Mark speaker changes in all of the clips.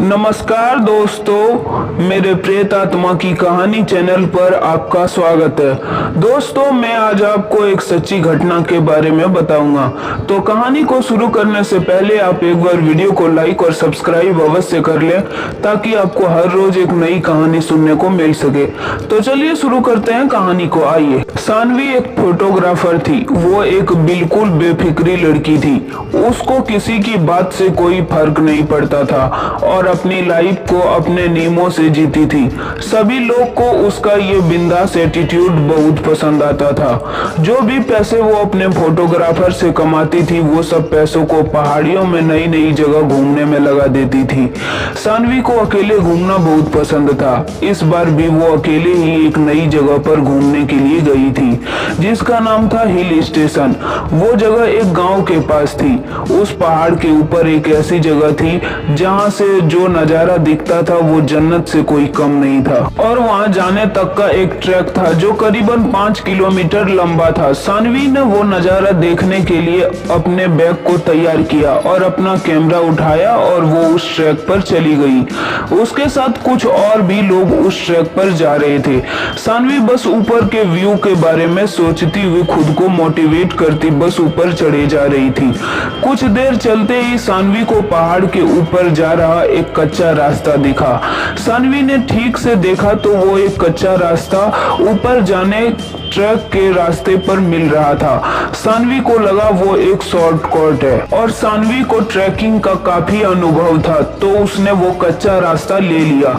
Speaker 1: नमस्कार दोस्तों, मेरे प्रेत आत्मा की कहानी चैनल पर आपका स्वागत है। दोस्तों, मैं आज आपको एक सच्ची घटना के बारे में बताऊंगा। तो कहानी को शुरू करने से पहले आप एक बार वीडियो को लाइक और सब्सक्राइब अवश्य कर लें, ताकि आपको हर रोज एक नई कहानी सुनने को मिल सके। तो चलिए शुरू करते हैं कहानी को। आइए। सानवी एक फोटोग्राफर थी। वो एक बिल्कुल बेफिक्री लड़की थी। उसको किसी की बात से कोई फर्क नहीं पड़ता था और अपनी लाइफ को अपने नियमों से जीती थी। सभी लोग को उसका ये बिंदास एटीट्यूड बहुत पसंद आता था। जो भी पैसे वो अपने फोटोग्राफर से कमाती थी, वो सब पैसों को पहाड़ियों में नई नई जगह घूमने में लगा देती थी। सानवी को अकेले घूमना बहुत पसंद था। इस बार भी वो अकेले ही एक नई जगह पर घूमने के लिए गई थी, जिसका नाम था हिल स्टेशन। वो जगह एक गांव के पास थी। उस पहाड़ के ऊपर एक ऐसी जगह थी जहां से जो नजारा दिखता था वो जन्नत से कोई कम नहीं था। और वहां जाने तक का एक ट्रैक था जो करीबन 5 किलोमीटर लंबा था। सानवी ने वो नजारा देखने के लिए अपने बैग को तैयार किया और अपना कैमरा उठाया और वो उस ट्रैक पर चली गई। उसके साथ कुछ और भी लोग उस ट्रैक पर जा रहे थे। सानवी बस ऊपर के व्यू के बारे में सोचती हुई खुद को मोटिवेट करती बस ऊपर चढ़े जा रही थी। कुछ देर चलते ही सानवी को पहाड़ के ऊपर जा रहा एक कच्चा रास्ता दिखा। सानवी ने ठीक से देखा तो वो एक कच्चा रास्ता ऊपर जाने ट्रैक के रास्ते पर मिल रहा था। सानवी को लगा वो एक शॉर्टकट है और सानवी को ट्रैकिंग का काफी अनुभव था, तो उसने वो कच्चा रास्ता ले लिया।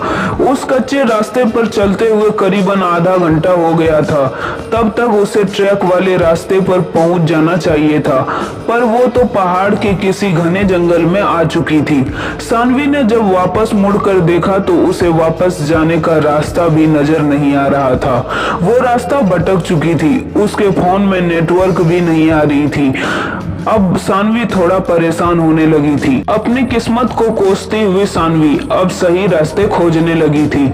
Speaker 1: उस कच्चे रास्ते पर चलते हुए करीबन आधा घंटा हो गया था। तब तक उसे ट्रैक वाले रास्ते पर पहुंच जाना चाहिए था, पर वो तो पहाड़ के किसी घने जंगल में आ चुकी थी। सानवी ने जब वापस मुड़कर देखा तो उसे वापस जाने का रास्ता भी नजर नहीं आ रहा था। वो रास्ता भटक चुकी थी। उसके फोन में नेटवर्क भी नहीं आ रही थी। अब सानवी थोड़ा परेशान होने लगी थी। अपनी किस्मत को कोसती हुई सानवी अब सही रास्ते खोजने लगी थी।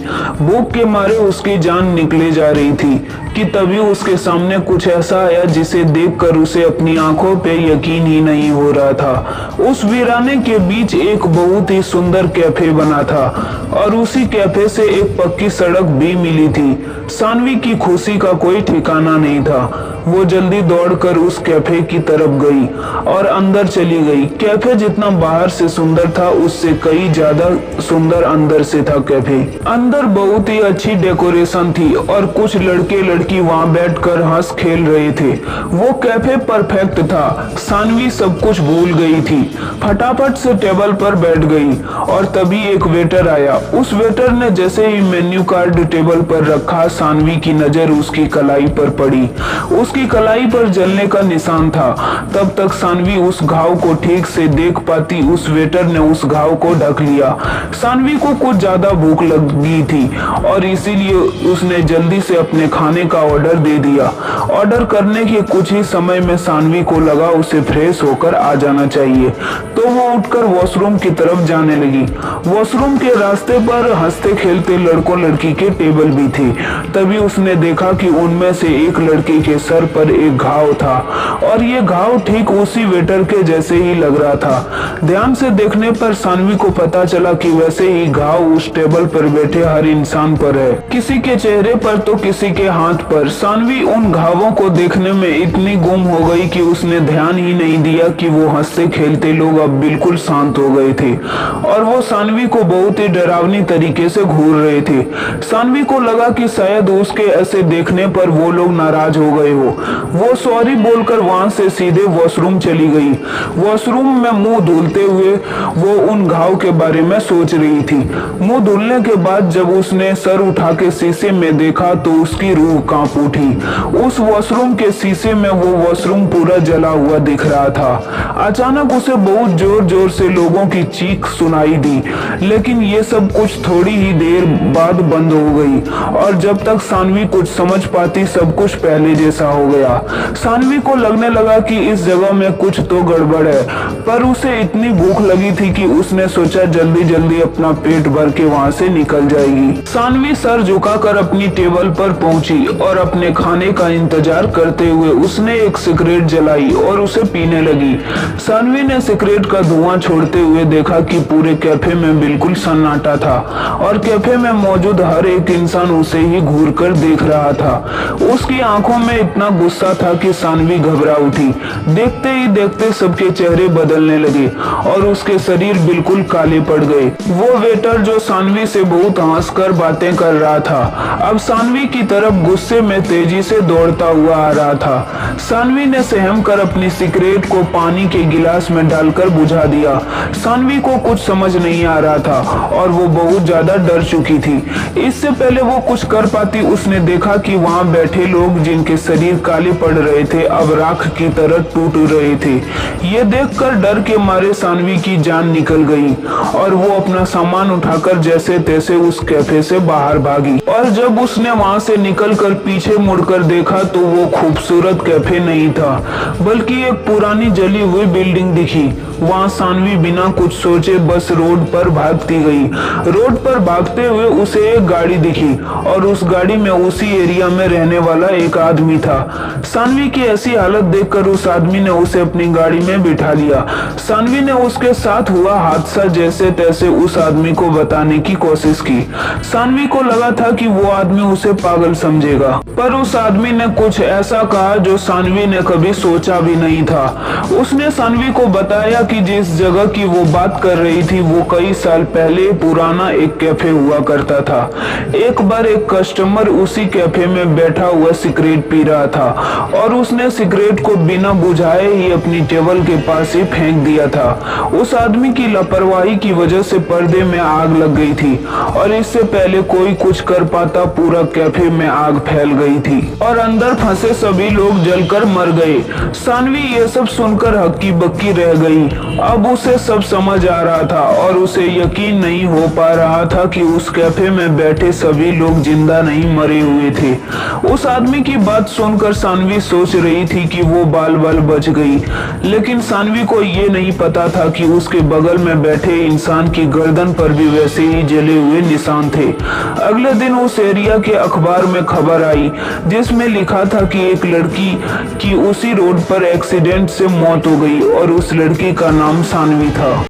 Speaker 1: भूख के मारे उसकी जान निकले जा रही थी कि तभी उसके सामने कुछ ऐसा आया जिसे देखकर उसे अपनी आंखों पे यकीन ही नहीं हो रहा था। उस वीराने के बीच एक बहुत ही सुंदर कैफे बना था और उसी कैफे से एक पक्की सड़क भी मिली थी। सानवी की खुशी का कोई ठिकाना नहीं था। वो जल्दी दौड़कर उस कैफे की तरफ गई और अंदर चली गई। कैफे जितना बाहर से सुंदर था, उससे कई ज्यादा सुंदर अंदर से था कैफे। अंदर बहुत ही अच्छी डेकोरेशन थी और कुछ लड़के लड़की वहां बैठकर हंस खेल रहे थे। वो कैफे परफेक्ट था। सानवी सब कुछ भूल गई थी। फटाफट से टेबल पर बैठ गई और तभी एक वेटर आया। उस वेटर ने जैसे ही मेन्यू कार्ड टेबल पर रखा, सानवी की नजर उसकी कलाई पर पड़ी। उसकी कलाई पर जलने का निशान था। तब तक सानवी उस घाव को ठीक से देख पाती। उस वेटर ने उस घाव को ढक लिया। सानवी को कुछ ज्यादा भूख लगी थी और इसीलिए उसने जल्दी से अपने खाने का ऑर्डर दे दिया। ऑर्डर करने के कुछ ही समय में सानवी को लगा उसे फ्रेश होकर आ जाना चाहिए, तो वो उठकर वॉशरूम की तरफ जाने लगी। वॉशरूम के रास्ते पर हंसते खेलते लड़कों लड़की के टेबल भी थे। तभी उसने देखा कि उनमें से एक लड़के के सर पर एक घाव था और ये घाव ठीक उसी वेटर के जैसे ही लग रहा था। ध्यान से देखने पर सानवी को पता चला कि वैसे ही घाव उस टेबल पर बैठे हर इंसान पर है, किसी के चेहरे पर तो किसी के हाथ पर। सानवी उन घावों को देखने में इतनी गुम हो गई कि उसने ध्यान ही नहीं दिया कि वो हंसते खेलते लोग अब बिल्कुल शांत हो गए थे और वो सानवी को बहुत ही डरावनी तरीके से घूर रहे थे। सानवी को लगा कि शायद उसके ऐसे देखने पर वो लोग नाराज हो गए हो। वो सॉरी बोलकर वहां से सीधे वॉशरूम चली गई। वॉशरूम में मुंह धुलते हुए वो उन घाव के बारे में सोच रही थी। मुंह धुलने के बाद जब उसने सर उठा के शीशे में देखा तो उसकी रूह कांप उठी। उस वॉशरूम के शीशे में वो वॉशरूम पूरा जला हुआ दिख रहा था। अचानक उसे बहुत जोर जोर से लोगों की चीख सुनाई दी, लेकिन ये सब कुछ थोड़ी ही देर बाद बंद हो गई और जब तक सानवी कुछ समझ पाती सब कुछ पहले जैसा हो गया। सानवी को लगने लगा कि इस जगह में कुछ तो गड़बड़ है, पर उसे इतनी भूख लगी थी कि उसने सोचा जल्दी जल्दी अपना पेट भर के वहाँ से निकल जाएगी। सानवी सर झुकाकर अपनी टेबल पर पहुंची और अपने खाने का इंतजार करते हुए उसने एक सिगरेट जलाई और उसे पीने लगी। सानवी ने सिगरेट का धुआं छोड़ते हुए देखा कि पूरे कैफे में बिल्कुल सन्नाटा था और कैफे में मौजूद हर एक इंसान उसे ही घूर कर देख रहा था। उसकी आंखों में इतना गुस्सा था कि सानवी घबरा उठी। देखते ही देखते सबके चेहरे बदलने लगे और उसके शरीर बिल्कुल काले पड़ गए। वो वेटर जो सानवी से बहुत हंसकर बातें कर रहा था, अब सानवी की तरफ गुस्से में तेजी से दौड़ता हुआ आ रहा था। सानवी ने सहम कर अपनी सिगरेट को पानी के गिलास में डालकर बुझा दिया। सानवी को कुछ समझ नहीं आ रहा था और वो बहुत ज्यादा डर चुकी थी। इससे पहले वो कुछ कर पाती, उसने देखा कि वहाँ बैठे लोग जिनके शरीर काले पड़ रहे थे अब राख की तरह टूट रहे थे। ये देखकर डर के मारे सानवी की जान निकल गई और वो अपना सामान उठाकर जैसे तैसे उस कैफे से बाहर भागी। और जब उसने वहाँ से निकलकर पीछे मुड़कर देखा तो वो खूबसूरत कैफे नहीं था बल्कि एक पुरानी जली हुई बिल्डिंग दिखी। वहाँ सानवी बिना कुछ सोचे बस रोड पर भागती गई। रोड पर भागते हुए उसे एक गाड़ी दिखी और उस गाड़ी में उसी एरिया में रहने वाला एक आदमी था। सानवी की ऐसी हालत देखकर उस आदमी ने उसे अपनी गाड़ी में बिठा लिया। सानवी ने उसके साथ हुआ हादसा जैसे तैसे उस आदमी को बताने की कोशिश की। सानवी को लगा था कि वो आदमी उसे पागल समझेगा, पर उस आदमी ने कुछ ऐसा कहा जो सानवी ने कभी सोचा भी नहीं था। उसने सानवी को बताया कि जिस जगह की वो बात कर रही थी वो कई साल पहले पुराना एक कैफे हुआ करता था। एक बार एक कस्टमर उसी कैफे में बैठा हुआ सिगरेट पी रहा था और उसने सिगरेट को बिना बुझाए ही अपनी टेबल के पास ही फेंक दिया था। उस आदमी की लापरवाही की वजह से पर्दे में आग लग गई थी और इससे पहले कोई कुछ कर पाता पूरा कैफे में आग फैल गई थी और अंदर फंसे सभी लोग जलकर मर गए। सानवी ये सब सुनकर हक्की बक्की रह गई। अब उसे सब समझ आ रहा था और उसे यकीन नहीं हो पा रहा था कि उस कैफे में बैठे सभी लोग जिंदा नहीं मरे हुए थे। उस आदमी की बात सुनकर सानवी सोच रही थी कि वो बाल बाल बच गई, लेकिन सानवी को ये नहीं पता था कि उसके बगल में बैठे इंसान की गर्दन पर भी वैसे ही जले हुए निशान थे। अगले दिन उस एरिया के अखबार में खबर आई जिसमें लिखा था कि एक लड़की की उसी रोड पर एक्सीडेंट से मौत हो गई और उस लड़की का नाम सानवी था।